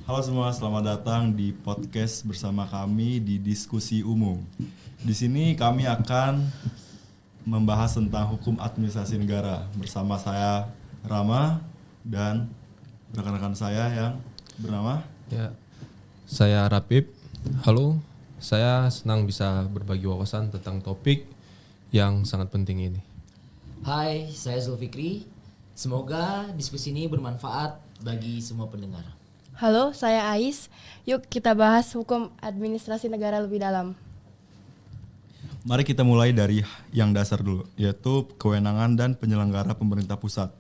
Halo semua, selamat datang di podcast bersama kami di Diskusi Umum. Di sini kami akan membahas tentang hukum administrasi negara bersama saya Rama dan rekan-rekan saya yang bernama Ya, saya Rapip. Halo, saya senang bisa berbagi wawasan tentang topik yang sangat penting ini. Hai, saya Zulfikri. Semoga diskusi ini bermanfaat bagi semua pendengar. Halo, saya Ais. Yuk kita bahas hukum administrasi negara lebih dalam. Mari kita mulai dari yang dasar dulu, yaitu kewenangan dan penyelenggara pemerintah pusat.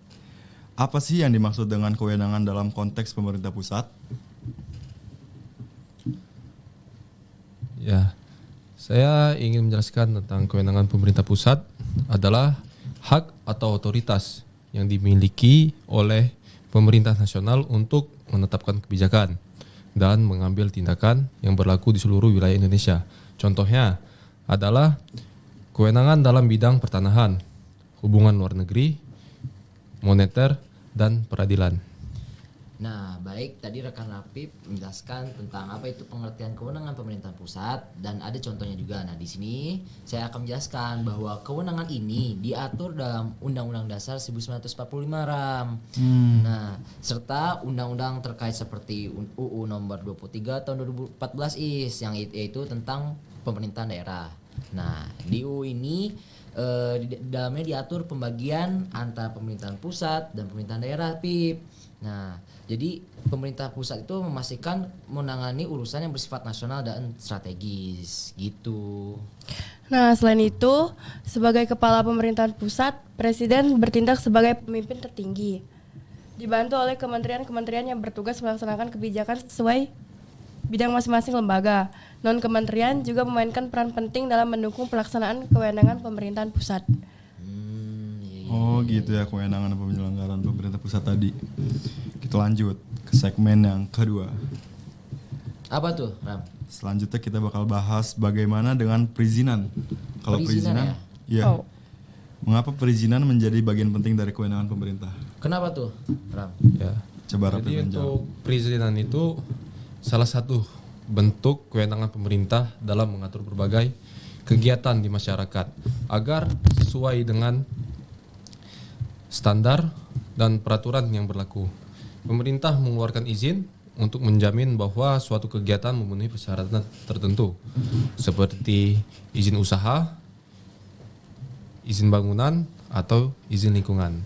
Apa sih yang dimaksud dengan kewenangan dalam konteks pemerintah pusat? Ya, saya ingin menjelaskan tentang kewenangan pemerintah pusat adalah hak atau otoritas yang dimiliki oleh pemerintah nasional untuk menetapkan kebijakan dan mengambil tindakan yang berlaku di seluruh wilayah Indonesia. Contohnya adalah kewenangan dalam bidang pertanahan, hubungan luar negeri, moneter, dan peradilan. Nah, baik, tadi rekan Rapip menjelaskan tentang apa itu pengertian kewenangan pemerintah pusat dan ada contohnya juga. Nah, di sini saya akan menjelaskan bahwa kewenangan ini diatur dalam Undang-Undang Dasar 1945 Ram. Nah, serta undang-undang terkait seperti UU nomor 23 tahun 2014 yang yaitu tentang pemerintahan daerah. Nah, di UU ini di dalamnya diatur pembagian antara pemerintahan pusat dan pemerintahan daerah, Pip. Nah, jadi pemerintah pusat itu memastikan menangani urusan yang bersifat nasional dan strategis gitu. Nah, selain itu, sebagai kepala pemerintahan pusat, Presiden bertindak sebagai pemimpin tertinggi. Dibantu oleh kementerian-kementerian yang bertugas melaksanakan kebijakan sesuai bidang masing-masing lembaga. Non-kementerian juga memainkan peran penting dalam mendukung pelaksanaan kewenangan pemerintahan pusat. Oh gitu ya, kewenangan penyelenggaraan pemerintah pusat tadi. Kita lanjut ke segmen yang kedua. Apa tuh, Ram? Selanjutnya kita bakal bahas bagaimana dengan perizinan. Kalau Perizinan ya. Oh. Mengapa perizinan menjadi bagian penting dari kewenangan pemerintah? Kenapa tuh, Ram? Ya. Coba Rapip Jadi menjawab. untuk perizinan itu salah satu bentuk kewenangan pemerintah dalam mengatur berbagai kegiatan di masyarakat agar sesuai dengan standar dan peraturan yang berlaku. Pemerintah mengeluarkan izin untuk menjamin bahwa suatu kegiatan memenuhi persyaratan tertentu seperti izin usaha, izin bangunan, atau izin lingkungan.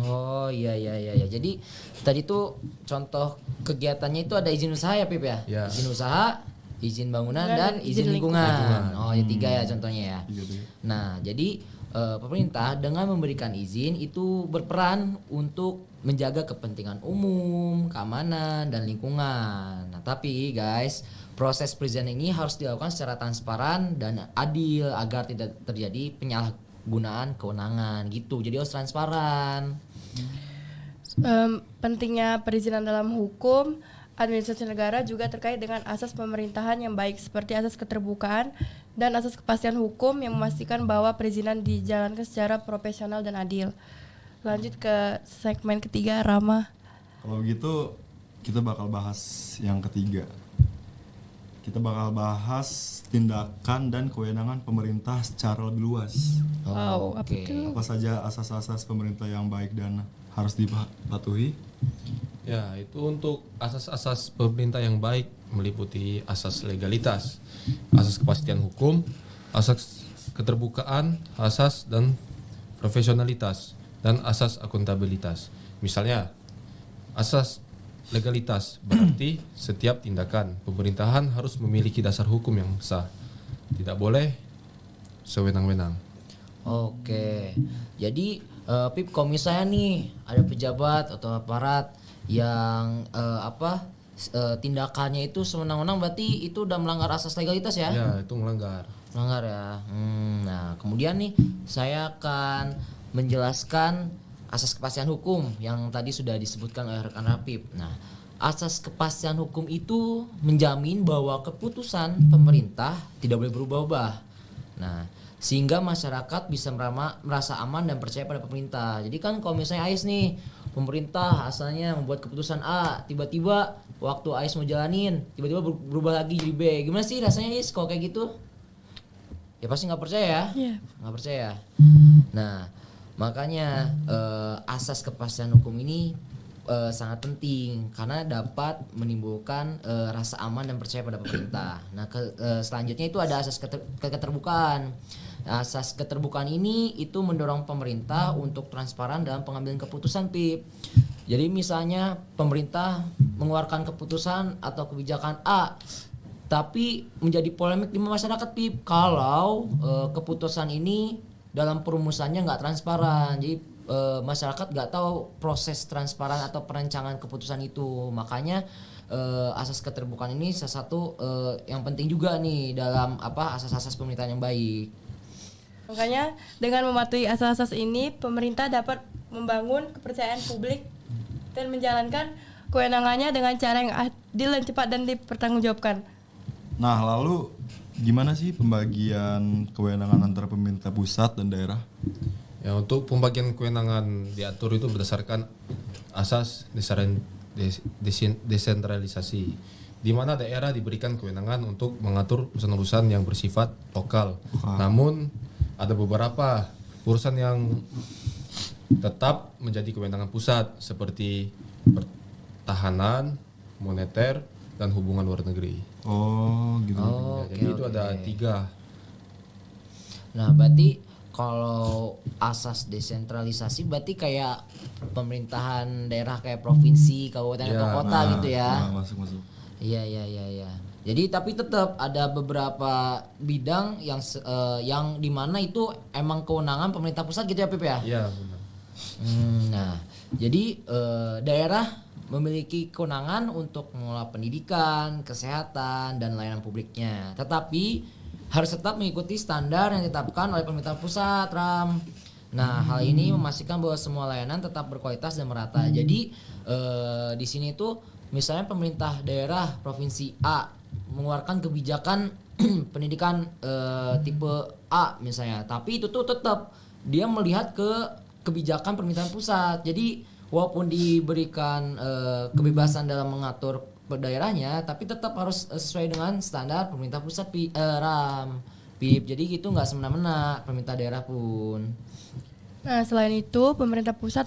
Oh iya. Jadi tadi tuh contoh kegiatannya itu ada izin usaha ya, Pip ya? Ya. Izin usaha, izin bangunan Dan dan izin izin lingkungan. Oh ya 3 ya contohnya ya. Gitu. Nah, jadi pemerintah dengan memberikan izin itu berperan untuk menjaga kepentingan umum, keamanan dan lingkungan. Nah, tapi guys, proses perizinan ini harus dilakukan secara transparan dan adil agar tidak terjadi penyalahgunaan kewenangan gitu. Jadi harus transparan. Pentingnya perizinan dalam hukum administrasi negara juga terkait dengan asas pemerintahan yang baik seperti asas keterbukaan dan asas kepastian hukum yang memastikan bahwa perizinan dijalankan secara profesional dan adil. Lanjut ke segmen ketiga, Rama. Kalau begitu kita bakal bahas yang ketiga. Kita bakal bahas tindakan dan kewenangan pemerintah secara lebih luas. Wow, apa Oke. tuh? Apa saja asas-asas pemerintah yang baik dan harus dipatuhi? Ya, itu untuk asas-asas pemerintah yang baik meliputi asas legalitas, asas kepastian hukum, asas keterbukaan, asas dan profesionalitas, dan asas akuntabilitas. Misalnya, asas legalitas berarti setiap tindakan pemerintahan harus memiliki dasar hukum yang sah. Tidak boleh sewenang-wenang. Oke. Jadi Pip, kalau misalnya nih ada pejabat atau aparat yang tindakannya itu sewenang-wenang, berarti itu udah melanggar asas legalitas ya? Ya, itu melanggar. Melanggar ya. Nah, kemudian nih saya akan menjelaskan asas kepastian hukum yang tadi sudah disebutkan oleh rekan Rapip. Nah, asas kepastian hukum itu menjamin bahwa keputusan pemerintah tidak boleh berubah-ubah. Nah, sehingga masyarakat bisa merasa aman dan percaya pada pemerintah. Jadi kan kalau misalnya Ais nih pemerintah asalnya membuat keputusan A, tiba-tiba waktu AIS mau jalanin, tiba-tiba berubah lagi jadi B. Gimana sih rasanya Is kalau kayak gitu? Ya pasti nggak percaya ya? Iya. Nggak percaya. Nah, makanya asas kepastian hukum ini sangat penting karena dapat menimbulkan rasa aman dan percaya pada pemerintah. Nah, selanjutnya itu ada asas keterbukaan. Asas keterbukaan ini itu mendorong pemerintah untuk transparan dalam pengambilan keputusan, Pip. Jadi misalnya pemerintah mengeluarkan keputusan atau kebijakan A, tapi menjadi polemik di masyarakat, Pip, kalau keputusan ini dalam perumusannya nggak transparan. Jadi masyarakat nggak tahu proses transparan atau perancangan keputusan itu. Makanya asas keterbukaan ini salah satu yang penting juga nih dalam asas-asas pemerintahan yang baik. Makanya dengan mematuhi asas-asas ini, pemerintah dapat membangun kepercayaan publik dan menjalankan kewenangannya dengan cara yang adil dan cepat dan dipertanggungjawabkan. Nah, lalu gimana sih pembagian kewenangan antara pemerintah pusat dan daerah? Ya, untuk pembagian kewenangan diatur itu berdasarkan asas desentralisasi, di mana daerah diberikan kewenangan untuk mengatur urusan-urusan yang bersifat lokal. Namun ada beberapa urusan yang tetap menjadi kewenangan pusat seperti pertahanan, moneter, dan hubungan luar negeri. Oh, gitu. Jadi itu ada 3. Nah, berarti kalau asas desentralisasi berarti kayak pemerintahan daerah kayak provinsi, kabupaten atau kota gitu ya. Nah, masuk. Iya. Jadi tapi tetap ada beberapa bidang yang dimana itu emang kewenangan pemerintah pusat gitu ya, Pip ya? Iya, benar. Nah, jadi daerah memiliki kewenangan untuk mengelola pendidikan, kesehatan, dan layanan publiknya. Tetapi harus tetap mengikuti standar yang ditetapkan oleh pemerintah pusat, Ram. Nah, hal ini memastikan bahwa semua layanan tetap berkualitas dan merata. Jadi di sini tuh misalnya pemerintah daerah provinsi A mengeluarkan kebijakan pendidikan tipe A misalnya, tapi itu tuh tetap dia melihat ke kebijakan pemerintahan pusat. Jadi walaupun diberikan kebebasan dalam mengatur daerahnya, tapi tetap harus sesuai dengan standar pemerintah pusat, Ram, Pip. Jadi gitu nggak semena-mena pemerintah daerah pun. Nah, selain itu, pemerintah pusat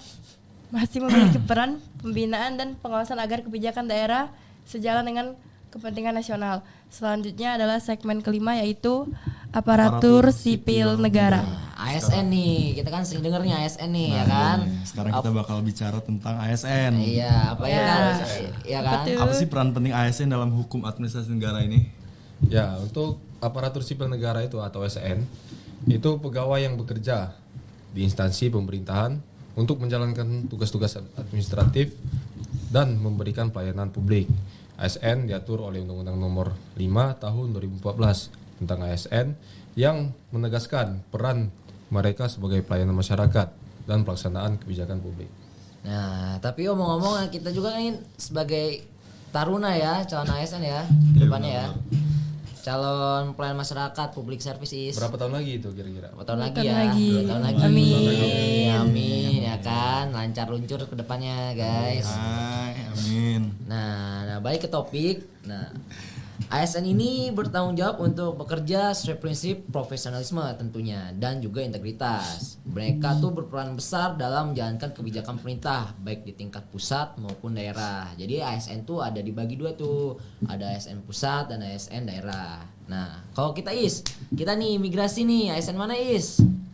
masih memiliki peran pembinaan dan pengawasan agar kebijakan daerah sejalan dengan kepentingan nasional. Selanjutnya adalah segmen kelima, yaitu aparatur sipil negara. ASN nih, kita kan sering dengernya ASN nih, ya kan? Sekarang kita bakal bicara tentang ASN. Iya, apa ya kan? Ya kan? Betul. Apa sih peran penting ASN dalam hukum administrasi negara ini? Ya, untuk aparatur sipil negara itu atau ASN, itu pegawai yang bekerja di instansi pemerintahan untuk menjalankan tugas-tugas administratif dan memberikan pelayanan publik. ASN diatur oleh Undang-Undang Nomor 5 Tahun 2014 tentang ASN yang menegaskan peran mereka sebagai pelayanan masyarakat dan pelaksanaan kebijakan publik. Nah, tapi ngomong-ngomong kita juga kan sebagai taruna ya, calon ASN ya, ke depannya ya. Calon pelayan masyarakat, public services. Berapa tahun lagi itu kira-kira? Berapa tahun lagi 2 ya? tahun lagi. 2 tahun lagi. Amin ya kan, lancar luncur ke depannya guys. Amin. Nah, balik ke topik. Nah, ASN ini bertanggung jawab untuk bekerja sesuai prinsip profesionalisme tentunya dan juga integritas. Mereka tuh berperan besar dalam menjalankan kebijakan pemerintah baik di tingkat pusat maupun daerah. Jadi ASN tuh ada dibagi 2 tuh. Ada ASN pusat dan ASN daerah. Nah, kalau kita kita nih migrasi nih, ASN mana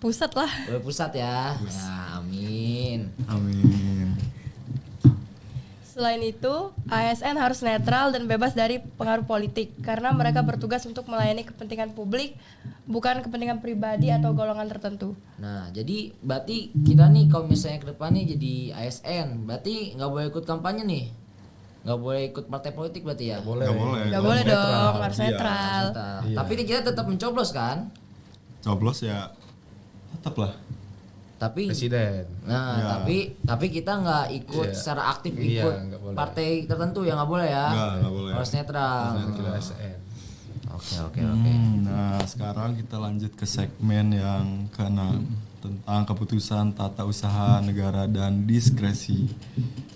Pusat lah. Pusat ya. Nah, amin. Amin. Selain itu, ASN harus netral dan bebas dari pengaruh politik karena mereka bertugas untuk melayani kepentingan publik, bukan kepentingan pribadi atau golongan tertentu. Nah, jadi berarti kita nih kalau misalnya ke depan nih jadi ASN, berarti nggak boleh ikut kampanye nih, nggak boleh ikut partai politik berarti ya? Boleh. Nggak boleh dong, harus netral. Iya. Tapi kita tetap mencoblos kan? Coblos ya tetap lah. Tapi Presiden. nah, Ya. tapi kita nggak ikut Iya. secara aktif Iya, ikut nggak boleh. partai tertentu ya nggak boleh ya. Nggak boleh. Harus netral. Kita ASN. Oke. Nah, sekarang kita lanjut ke segmen yang keenam tentang keputusan tata usaha negara dan diskresi.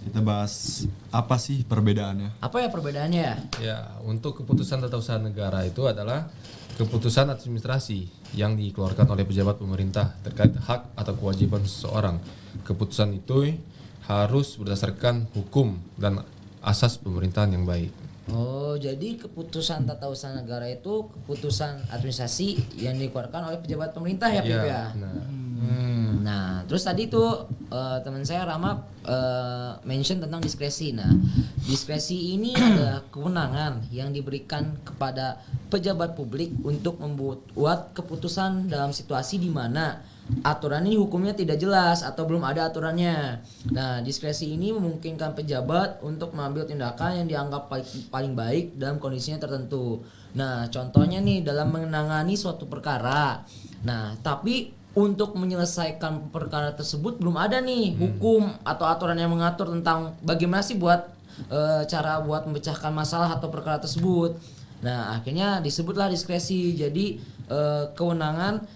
Kita bahas apa sih perbedaannya? Apa ya perbedaannya ya? Ya, untuk keputusan tata usaha negara itu adalah keputusan administrasi yang dikeluarkan oleh pejabat pemerintah terkait hak atau kewajiban seseorang. Keputusan itu harus berdasarkan hukum dan asas pemerintahan yang baik. Oh, jadi keputusan tata usaha negara itu keputusan administrasi yang dikeluarkan oleh pejabat pemerintah ya, Pip ya? Nah, terus tadi tuh teman saya Rama mention tentang diskresi. Nah, diskresi ini adalah kewenangan yang diberikan kepada pejabat publik untuk membuat keputusan dalam situasi di mana aturan ini hukumnya tidak jelas atau belum ada aturannya. Nah, diskresi ini memungkinkan pejabat untuk mengambil tindakan yang dianggap paling baik dalam kondisinya tertentu. Nah, contohnya nih dalam menangani suatu perkara. Nah, tapi untuk menyelesaikan perkara tersebut belum ada nih hukum atau aturan yang mengatur tentang bagaimana sih buat cara buat memecahkan masalah atau perkara tersebut. Nah, akhirnya disebutlah diskresi. Jadi kewenangan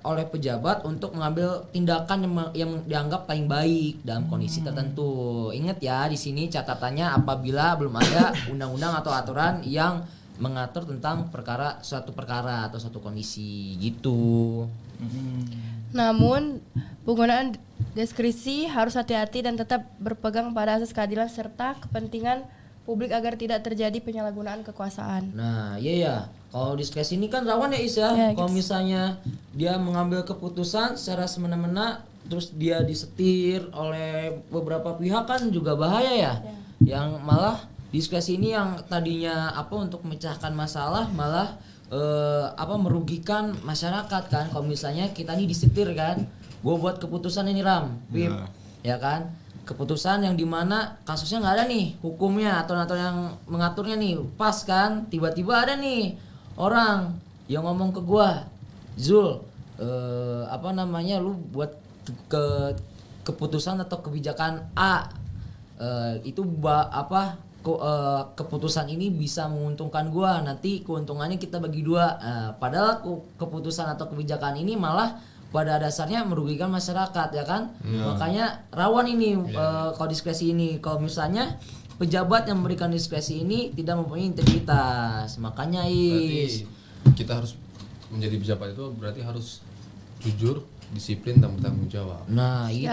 oleh pejabat untuk mengambil tindakan yang dianggap paling baik dalam kondisi tertentu. Ingat ya, di sini catatannya apabila belum ada undang-undang atau aturan yang mengatur tentang suatu perkara atau suatu kondisi gitu. Namun, penggunaan diskresi harus hati-hati dan tetap berpegang pada asas keadilan serta kepentingan publik agar tidak terjadi penyalahgunaan kekuasaan. Nah, iya ya. Kalau diskresi ini kan rawan ya Is ya. Ya, Kalau gitu. misalnya dia mengambil keputusan secara semena-mena terus dia disetir oleh beberapa pihak kan juga bahaya ya. Yang malah diskresi ini yang tadinya untuk memecahkan masalah malah merugikan masyarakat kan. Kalau misalnya kita nih disetir kan, gue buat keputusan ini Ram, Pip, ya kan? Keputusan yang dimana kasusnya nggak ada nih hukumnya atau yang mengaturnya nih pas kan, tiba-tiba ada nih orang yang ngomong ke gua, Zul, lu buat keputusan atau kebijakan A, keputusan ini bisa menguntungkan gua, nanti keuntungannya kita bagi dua. Padahal keputusan atau kebijakan ini malah pada dasarnya merugikan masyarakat ya kan. Makanya rawan ini kalau diskresi ini. Kalau misalnya pejabat yang memberikan diskresi ini tidak mempunyai integritas, makanya Berarti kita harus menjadi pejabat itu berarti harus jujur, disiplin dan bertanggung jawab. Nah itu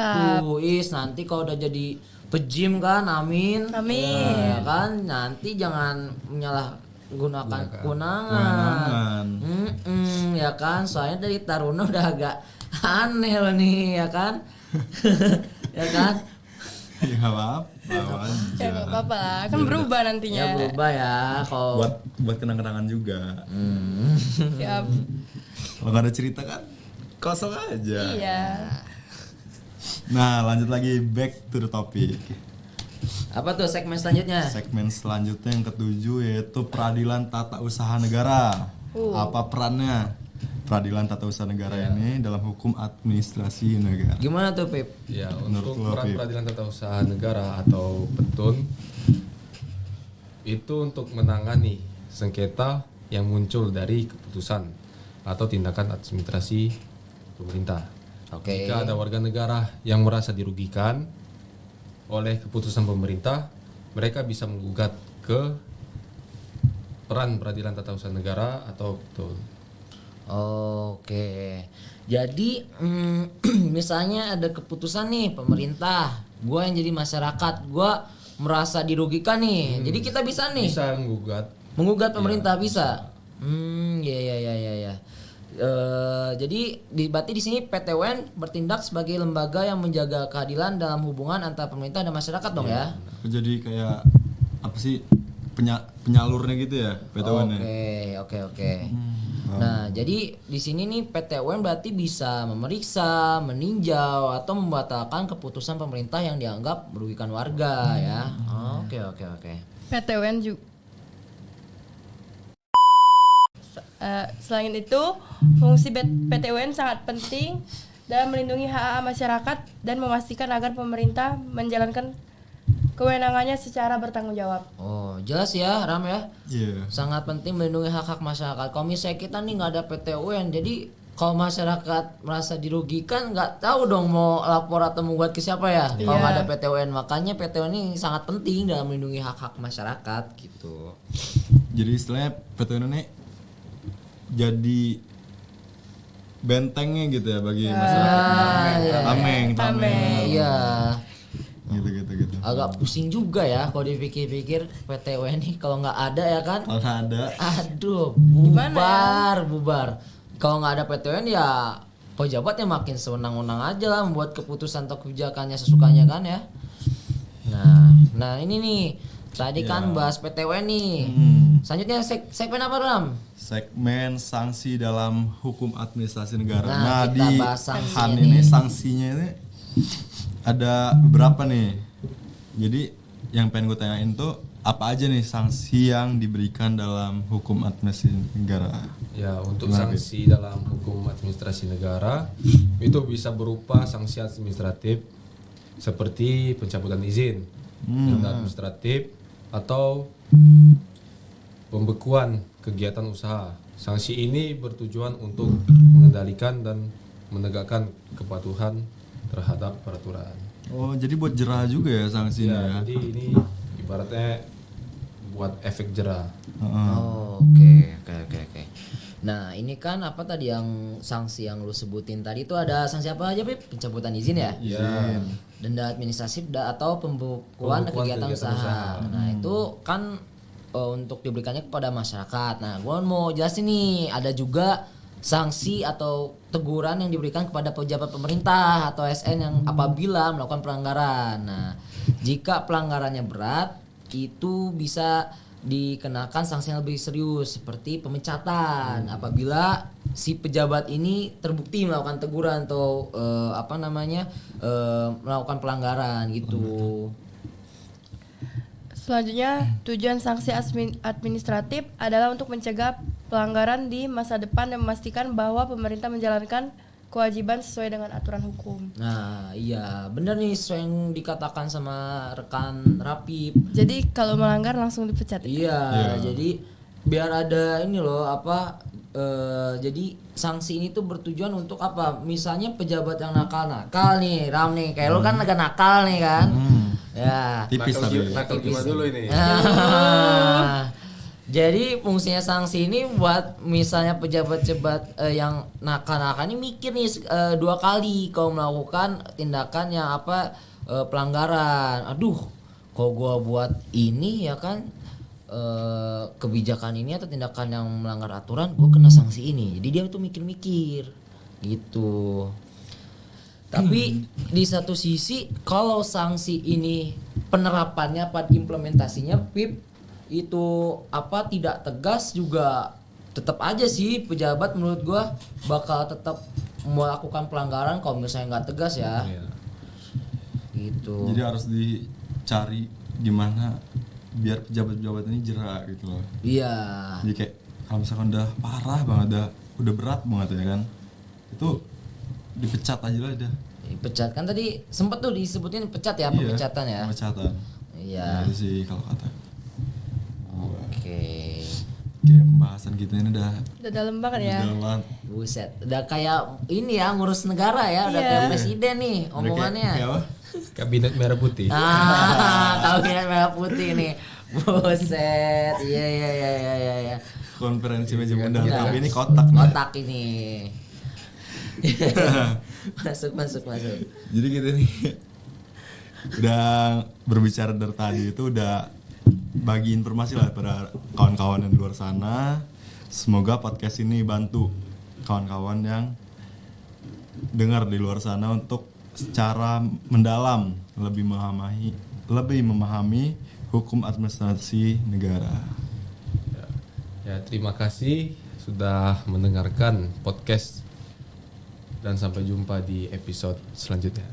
nanti kalau udah jadi pejim kan, amin. Ya kan, nanti jangan menyalahgunakan kewenangan. Ya kan, soalnya dari Taruna udah agak aneh loh nih ya kan. Ya kan. Ya nggak apa-apa. Ya nggak apa-apa lah, kan berubah nantinya. Ya berubah ya kalau buat kenang-kenangan juga. Siap. Kalau nggak ada cerita kan kosong aja. Iya. Nah, lanjut lagi, back to the topic. apa tuh segmen selanjutnya? Segmen selanjutnya yang ketujuh yaitu peradilan tata usaha negara. Apa perannya peradilan tata usaha negara ini dalam hukum administrasi negara? Gimana tuh Pip? Ya, Menurut untuk lo, peran Pip? peradilan tata usaha negara atau PETUN itu untuk menangani sengketa yang muncul dari keputusan atau tindakan administrasi pemerintah. Oke. Jika ada warga negara yang merasa dirugikan oleh keputusan pemerintah, mereka bisa menggugat ke peran peradilan tata usaha negara atau PETUN. Oke. Jadi misalnya ada keputusan nih pemerintah, gue yang jadi masyarakat, gue merasa dirugikan nih. Jadi kita bisa nih Bisa menggugat pemerintah bisa. Ya. Jadi berarti di sini PT UN bertindak sebagai lembaga yang menjaga keadilan dalam hubungan antara pemerintah dan masyarakat dong ya. Jadi kayak apa sih penyalurnya gitu ya PT UN ya? Oke. Nah, jadi di sini nih PT UN berarti bisa memeriksa, meninjau atau membatalkan keputusan pemerintah yang dianggap merugikan warga ya. Oke. PT UN juga. Selain itu, fungsi PT UN sangat penting dalam melindungi hak masyarakat dan memastikan agar pemerintah menjalankan kewenangannya secara bertanggung jawab. Oh, jelas ya, Ram ya. Iya. Sangat penting melindungi hak-hak masyarakat. Kalau misalnya kita nih nggak ada PT UN, jadi kalau masyarakat merasa dirugikan, nggak tahu dong mau lapor atau membuat ke siapa ya. Kalau nggak ada PT UN, makanya PT UN ini sangat penting dalam melindungi hak-hak masyarakat gitu. Jadi istilahnya PT UN ini jadi bentengnya gitu ya bagi masyarakat. Tameng. Iya. Gitu. Agak pusing juga ya kalau dipikir-pikir PT UN ini kalau nggak ada ya kan. Kalau nggak ada, Aduh, Gimana bubar. Kalau nggak ada PT UN ya pejabatnya makin sewenang-wenang aja lah membuat keputusan atau kebijakannya sesukanya kan ya. Nah ini nih tadi kan bahas PT UN nih. Selanjutnya segmen apa Ram? segmen sanksi dalam hukum administrasi negara. Nah, Nah, kita di bahas sanksinya HAN nih. ini sanksinya ini ada beberapa nih. Jadi yang pengen gue tanyain tuh apa aja nih sanksi yang diberikan dalam hukum administrasi negara? Ya, untuk Gimana, sanksi dalam hukum administrasi negara itu bisa berupa sanksi administratif seperti pencabutan izin, denda administratif atau pembekuan kegiatan usaha. Sanksi ini bertujuan untuk mengendalikan dan menegakkan kepatuhan terhadap peraturan. Oh, jadi buat jerah juga ya sanksinya ya? Jadi ini ibaratnya buat efek jerah. Oh, oke. Nah, ini kan apa tadi yang sanksi yang lu sebutin tadi itu ada sanksi apa aja, Pip? Pencabutan izin ya? Iya. Denda administratif atau pembekuan kegiatan usaha. Nah, itu kan untuk diberikannya kepada masyarakat. Nah, gua mau jelasin nih, ada juga sanksi atau teguran yang diberikan kepada pejabat pemerintah atau ASN yang apabila melakukan pelanggaran. Nah, jika pelanggarannya berat, itu bisa dikenakan sanksi yang lebih serius seperti pemecatan apabila si pejabat ini terbukti melakukan teguran atau melakukan pelanggaran gitu. Selanjutnya, tujuan sanksi administratif adalah untuk mencegah pelanggaran di masa depan dan memastikan bahwa pemerintah menjalankan kewajiban sesuai dengan aturan hukum. Nah, iya, benar nih sesuai yang dikatakan sama rekan Rapip. Jadi kalau melanggar langsung dipecat. Iya, jadi biar ada ini loh jadi sanksi ini tuh bertujuan untuk apa? Misalnya pejabat yang nakal nih, Ram nih, kayak lu kan agak nakal nih kan. Ya. Tipis tapi. Nakal gimana dulu ini? Jadi fungsinya sanksi ini buat misalnya pejabat-pejabat yang nakal-nakal ini mikir nih 2 kali kalau melakukan tindakan yang pelanggaran. Aduh, kalau gua buat ini ya kan kebijakan ini atau tindakan yang melanggar aturan, gua kena sanksi ini. Jadi dia tuh mikir-mikir gitu. Tapi di satu sisi kalau sanksi ini penerapannya pada implementasinya Pip itu tidak tegas juga tetap aja sih pejabat menurut gua bakal tetap melakukan pelanggaran kalau misalnya nggak tegas ya. Gitu. Jadi harus dicari gimana biar pejabat-pejabat ini jerah gitu loh. Iya. Jadi kayak kalau misalkan udah parah banget, udah berat banget ya kan, itu dipecat aja lah dah. Pecat kan tadi sempet tuh disebutin pecat ya, pemecatan ya. Pemecatan. Iya. Itu sih kalau kata. Oke. Kayak pembahasan kita ini udah dalam banget ya. dalam banget. Buset, udah kayak ini ya ngurus negara ya, udah Iya. kayak presiden nih Udah omongannya. kayak apa? Kabinet Merah Putih. Kabinet merah putih nih. Buset. Iya. Konferensi meja bundar. Iya. Tapi ini kotak nih. Kotak ini. masuk. Jadi kita nih udah berbicara dari tadi itu udah bagi informasi lah pada kawan-kawan yang di luar sana. Semoga podcast ini bantu kawan-kawan yang dengar di luar sana untuk secara mendalam lebih memahami hukum administrasi negara. Ya, terima kasih sudah mendengarkan podcast dan sampai jumpa di episode selanjutnya.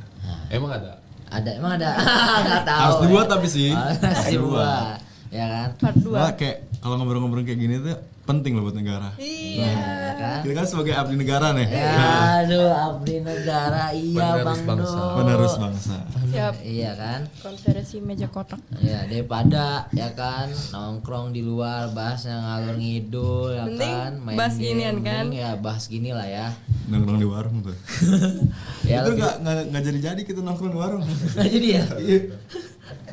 Emang ada? Emang ada. Enggak tahu. Harus dibuat tapi sih. Harus dibuat. Ya kan? Part 2. Nah, kayak kalau ngobrol-ngobrol kayak gini tuh penting loh buat negara. Iya. Kan? Kita kan sebagai abdi negara nih. Ya, aduh, abdi negara iya Penerus Bang bangsa. Dul. Penerus bangsa. Siap. Iya kan? Konferensi meja kotak. Ya daripada ya kan nongkrong di luar bahas yang ngalur ngidul ya Mending kan main bahas game, ginian kan? mending ya bahas gini lah ya. Nongkrong di warung tuh. Ya Itu lebih- nggak jadi kita nongkrong di warung. Nggak jadi ya?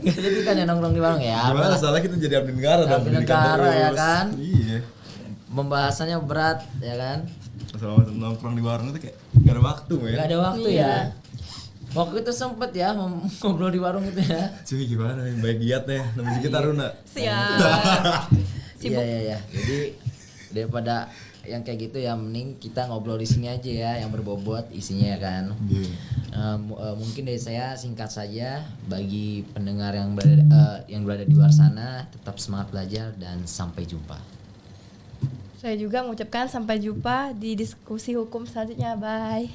Nggak jadi kan ya nongkrong di warung ya. Gimana soalnya kita jadi abdi negara dong. Abdi pendidikan negara, ya terus. kan? Iya. Pembahasannya berat ya kan? Selama nongkrong di warung itu kayak gak ada waktu ya. Nggak ada waktu Iya. ya. Waktu itu sempet ya ngobrol di warung itu ya. Cuy gimana nih baik giat ya. Namanya kita Runa. Siap. Iya iya iya. Jadi daripada yang kayak gitu ya mending kita ngobrol di sini aja ya yang berbobot isinya ya kan. Iya. Mungkin dari saya singkat saja bagi pendengar yang berada di luar sana tetap semangat belajar dan sampai jumpa. Saya juga mengucapkan sampai jumpa di diskusi hukum selanjutnya. Bye.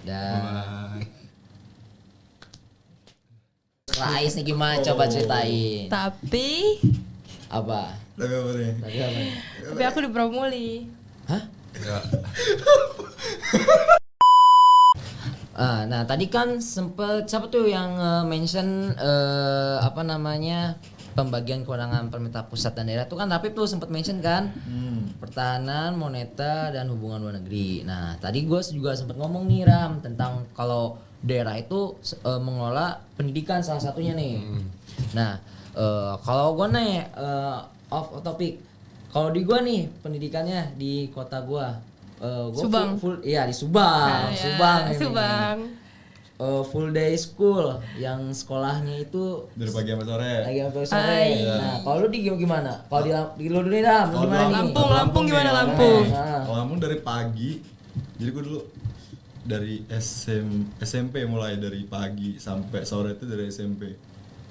Dan Bye. Rais nih gimana coba ceritain Tapi apa? Tapi apa nih? Tadi apa? tapi aku dipromoli. Hah? Enggak. Nah tadi kan sempet siapa tuh yang mention apa namanya pembagian kewenangan pemerintah pusat dan daerah tuh kan Rapip tuh sempet mention kan pertahanan, moneter dan hubungan luar negeri. Nah tadi gue juga sempet ngomong nih Ram tentang kalau daerah itu mengelola pendidikan salah satunya nih. Nah kalau gue nih off topic, kalau di gue nih pendidikannya di kota gue. Gua Subang. Iya di Subang, Nah, ya, Subang ini. Subang. Full day school yang sekolahnya itu Dari pagi sampai sore. lagi sampai sore. Ay. Nah, kalau lu di gimana? Kalau di lu dulu nih Ram, lu Kalau gimana nih? Lampung nih, gimana, kalau Lampung? Nah, Kalau Lampung dari pagi. Jadi gue dulu dari SMP mulai dari pagi sampai sore itu dari SMP.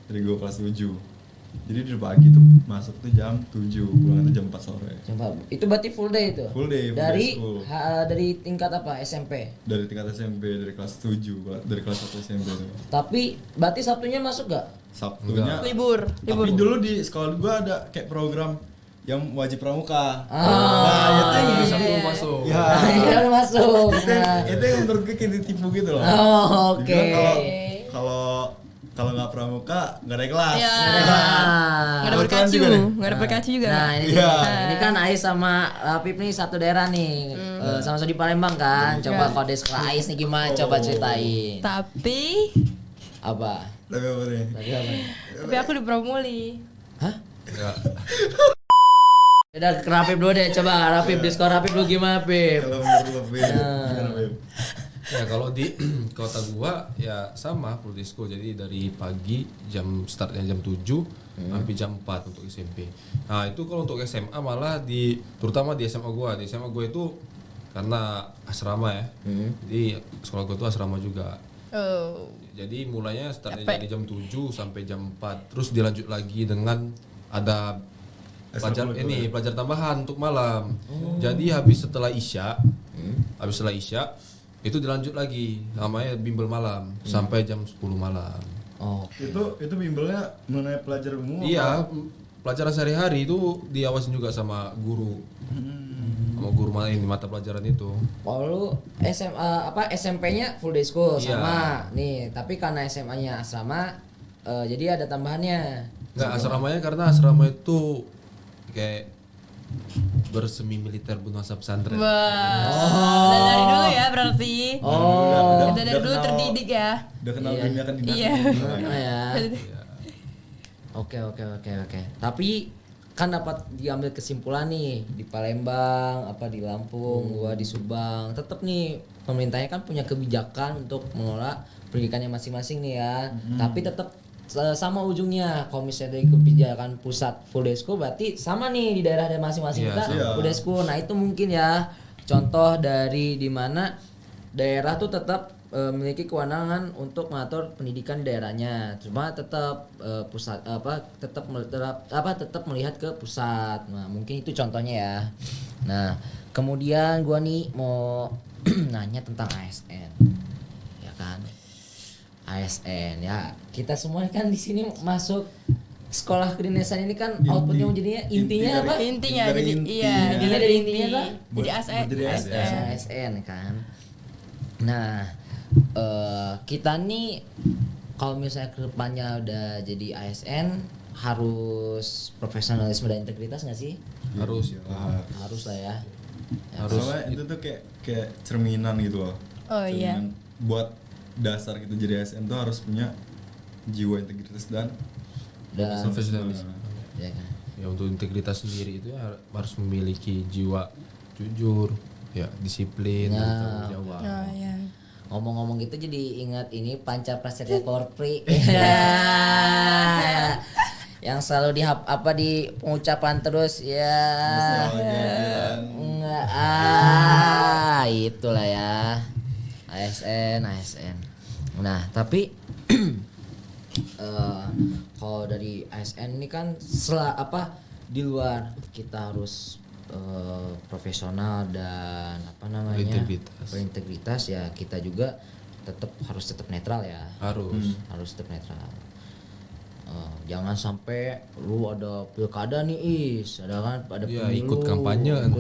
Dari gue kelas 7. Jadi dari pagi tuh masuk tuh jam 7, pulang tuh jam 4 sore. coba. Itu berarti full day itu. Full day, full Dari day school. dari tingkat apa? SMP. Dari tingkat SMP, dari kelas 7, dari kelas 1 SMP tuh. Tapi berarti Sabtunya masuk gak? Sabtunya. Libur. Tapi dulu di sekolah gua ada kayak program yang wajib pramuka. Ah, itu yang Jadi bisa Sabtu masuk. Ya. Iya udah masuk. itu, Nah. itu yang menurut gue kayak ditipu gitu loh. Oh, oke. Dibilang kalau nggak pramuka nggak ada kelas. Ya. Nah. Nggak ada Kebetulan berkacu, juga nih. nggak ada berkacu juga. Nah ini, Iya. ini kan Ais sama Rapip nih satu daerah nih, sama-sama di Palembang kan. Coba kode sekolah Ais nih gimana? Coba ceritain. Tapi Apa? Tapi apa nih? Tadi apa? nih? tapi aku dipromoli. Hah? Enggak. Udah ke Rapip dulu deh, coba Rapip di skor Rapip dulu gimana Pip? Kalau menurut lo Bim, Nah. gimana Bim? Ya kalau di kota gua ya sama full day school, jadi dari pagi startnya jam 7 sampai jam 4 untuk SMP. Nah itu kalau untuk SMA malah terutama di SMA gua itu karena asrama ya, jadi sekolah gua tuh asrama juga. Oh. Jadi mulainya startnya Capek. dari jam 7 sampai jam 4, terus dilanjut lagi dengan ada pelajar tambahan untuk malam. Jadi habis setelah Isya itu dilanjut lagi namanya bimbel malam sampai jam 10 malam. Oh. Itu bimbelnya mengenai pelajar umum. Iya, pelajaran sehari-hari itu diawasin juga sama guru. Sama guru mata pelajaran itu. Kalau lu SMA SMP-nya full day school Iya. sama nih, tapi karena SMA-nya asrama jadi ada tambahannya. Enggak, asramanya karena asrama itu kayak bersemi militer bernuansa pesantren. Wah. Dari dulu ya berarti. Oh. Kita dari dulu kenal- terdidik ya. Udah kenal Iya. dunia kan di Iya. Ya. Oke. Tapi kan dapat diambil kesimpulan nih di Palembang, apa di Lampung, gua di Subang. Tetap nih pemerintahnya kan punya kebijakan untuk mengelola pendidikannya masing-masing nih ya. Tapi tetap sama ujungnya. Kalau misalnya dari kebijakan pusat full day school berarti sama nih di daerah masing-masing Iya, kita sama. full day school. Nah, itu mungkin ya contoh dari dimana daerah tuh tetap memiliki kewenangan untuk mengatur pendidikan di daerahnya. Cuma tetap tetap melihat ke pusat. Nah, mungkin itu contohnya ya. Nah, kemudian gua nih mau nanya tentang ASN. Ya kan? ASN ya. Kita semua kan di sini masuk sekolah kedinasan ini kan outputnya jadinya intinya apa? Intinya Dari jadi inti. iya, Intinya dari intinya apa? Jadi ASN. Jadi ASN. ASN kan. Nah, kita nih kalau misalnya kedepannya udah jadi ASN harus profesionalisme dan integritas nggak sih? Harus. Harus lah ya. Harus. Soalnya itu tuh kayak cerminan gitu loh. Oh, iya. Cerminan buat dasar kita jadi ASN tuh harus punya jiwa integritas dan Profesionalisme. ya kan. Ya untuk integritas sendiri itu ya harus memiliki jiwa jujur, ya disiplin, dan tanggung jawab. Oh iya. Ngomong-ngomong gitu jadi ingat ini Panca Prasetya Korpri. Yang selalu di pengucapan terus ya. Enggak itulah ya. ASN. Nah, tapi kalau dari ASN ini kan di luar kita harus profesional dan berintegritas ya, kita juga harus tetap netral ya. Harus tetap netral. Jangan sampai lu ada pilkada nih ada Ya, pemilu, ikut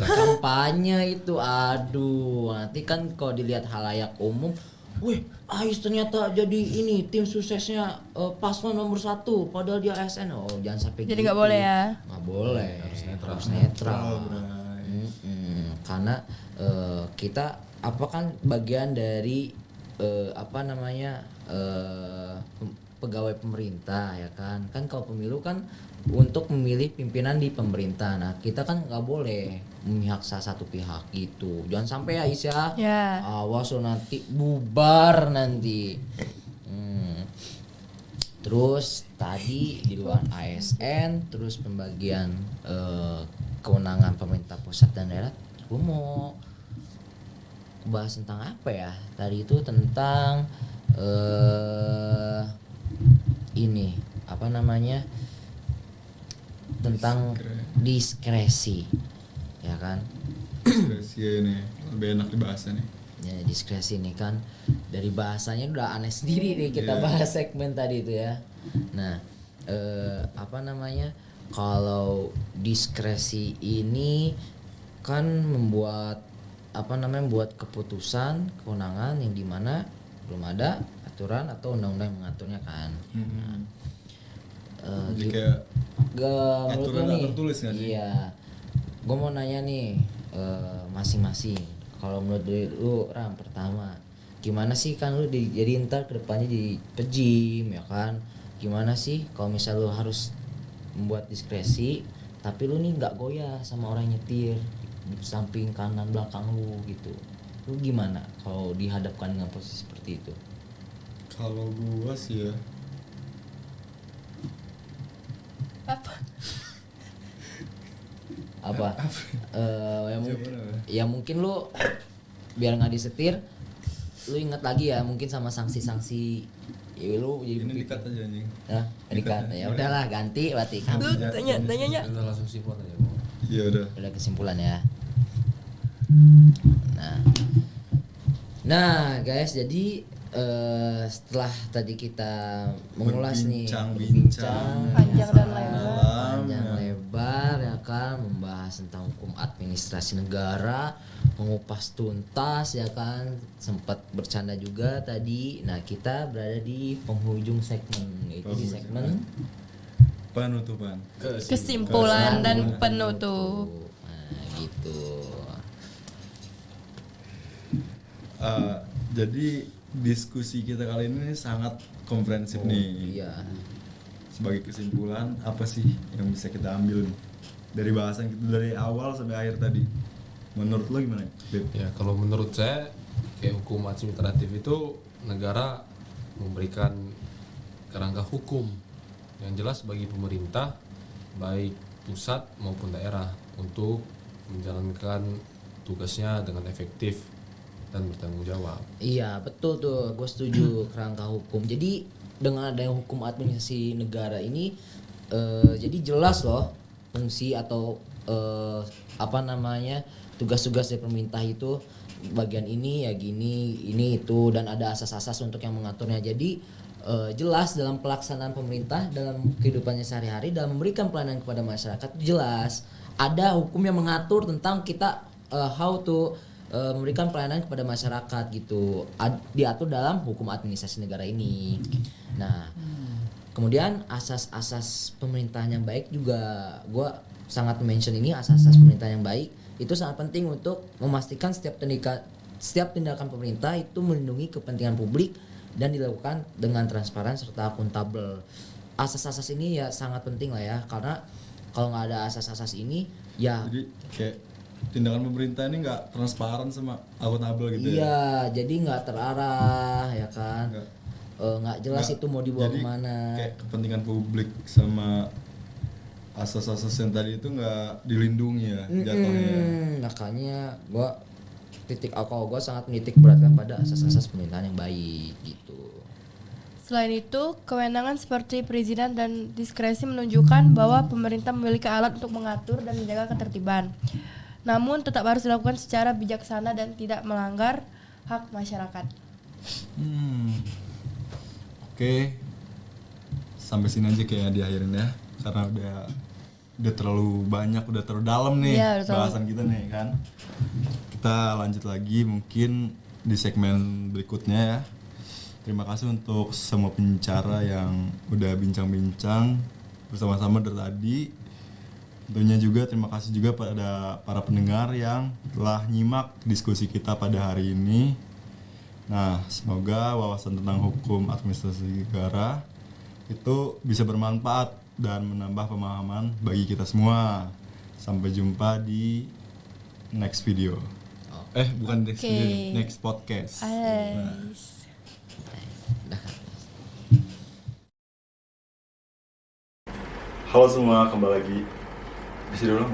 kampanye itu aduh, nanti kan kalau dilihat halayak umum, wih Ais ternyata jadi ini tim suksesnya paslon nomor 1 padahal dia ASN. Oh jangan sampai Jadi gitu. nggak boleh ya? Nggak boleh, harus netral. Karena kita kan bagian dari pegawai pemerintah ya kan kalau pemilu kan untuk memilih pimpinan di pemerintah. Nah kita kan nggak boleh memihak salah satu pihak gitu, jangan sampai ya Isya. Ya. Awas lo nanti bubar nanti. Terus tadi di luar ASN, terus pembagian kewenangan pemerintah pusat dan daerah, gue mau bahas tentang apa ya? Tadi itu tentang tentang diskresi, ya kan? Diskresi ini lebih enak dibahasnya nih. Ya, diskresi ini kan dari bahasanya udah aneh sendiri nih kita bahas segmen tadi itu ya. Nah, kalau diskresi ini kan membuat keputusan kewenangan yang dimana belum ada aturan atau undang-undang yang mengaturnya kan. Jadi kayak menurut aturan lu nih, tertulis nggak sih? Iya. Gue mau nanya nih masing-masing. Kalau menurut lu Ram pertama, gimana sih kan lu jadi ntar kedepannya jadi pejim ya kan? Gimana sih kalau misal lu harus membuat diskresi tapi lu nih nggak goyah sama orang nyetir di samping kanan belakang lu gitu, lu gimana kalau dihadapkan dengan posisi seperti itu? Kalau gua sih ya ya mungkin lu biar nggak disetir, lu ingat lagi ya mungkin sama sanksi-sanksi ya, lu jadi ini dikat aja anjing. Nah, dikat ya udahlah ganti berarti kan. Lu tanya. Kita langsung simpul aja. Iya Udah kesimpulan ya. Nah guys, jadi setelah tadi kita mengulas berbincang Panjang dan lebar ya kan, membahas tentang hukum administrasi negara, mengupas tuntas ya kan, sempat bercanda juga tadi. Nah kita berada di penghujung segmen, itu di segmen penutupan. kesimpulan dan penutup. Nah gitu. Jadi diskusi kita kali ini sangat komprehensif nih. Iya. Sebagai kesimpulan, apa sih yang bisa kita ambil nih dari bahasan kita dari awal sampai akhir tadi? Menurut lo gimana, Beb? Ya kalau menurut saya kayak hukum administratif itu negara memberikan kerangka hukum yang jelas bagi pemerintah baik pusat maupun daerah untuk menjalankan tugasnya dengan efektif dan bertanggung jawab. Iya betul tuh, gue setuju kerangka hukum. Jadi dengan adanya hukum administrasi negara ini, jadi jelas loh fungsi atau tugas-tugas dari pemerintah itu bagian ini ya gini, ini itu, dan ada asas-asas untuk yang mengaturnya. Jadi jelas dalam pelaksanaan pemerintah dalam kehidupannya sehari-hari dalam memberikan pelayanan kepada masyarakat, jelas ada hukum yang mengatur tentang kita how to memberikan pelayanan kepada masyarakat gitu. Diatur dalam hukum administrasi negara ini. Nah, kemudian asas-asas pemerintahan yang baik juga gue sangat mention ini, asas-asas pemerintahan yang baik itu sangat penting untuk memastikan setiap tindakan pemerintah itu melindungi kepentingan publik dan dilakukan dengan transparan serta akuntabel. Asas-asas ini ya sangat penting lah ya, karena kalau nggak ada asas-asas ini ya Jadi kayak tindakan pemerintah ini nggak transparan sama akuntabel gitu ya. iya, jadi nggak terarah ya kan, Nggak- nggak jelas nggak- itu mau dibawa jadi kemana. kayak kepentingan publik sama asas-asas yang tadi itu nggak dilindungi ya jatuhnya ya. Makanya gua sangat menitik beratkan pada asas-asas pemerintahan yang baik gitu. Selain itu, kewenangan seperti perizinan dan diskresi menunjukkan bahwa pemerintah memiliki alat untuk mengatur dan menjaga ketertiban. Namun tetap harus dilakukan secara bijaksana dan tidak melanggar hak masyarakat. Oke. Sampai sini aja kayak diakhirin ya. Karena udah terlalu banyak, udah terlalu dalam nih Iya, udah terlalu. bahasan kita nih kan. Kita lanjut lagi mungkin di segmen berikutnya ya. Terima kasih untuk semua pembicara yang udah bincang-bincang bersama-sama dari tadi. Tentunya juga terima kasih juga pada para pendengar yang telah nyimak diskusi kita pada hari ini. Nah, semoga wawasan tentang hukum administrasi negara itu bisa bermanfaat dan menambah pemahaman bagi kita semua. Sampai jumpa di next video. Bukan next Oke. video, next podcast. Ais. Halo semua, kembali lagi. Isi dulu.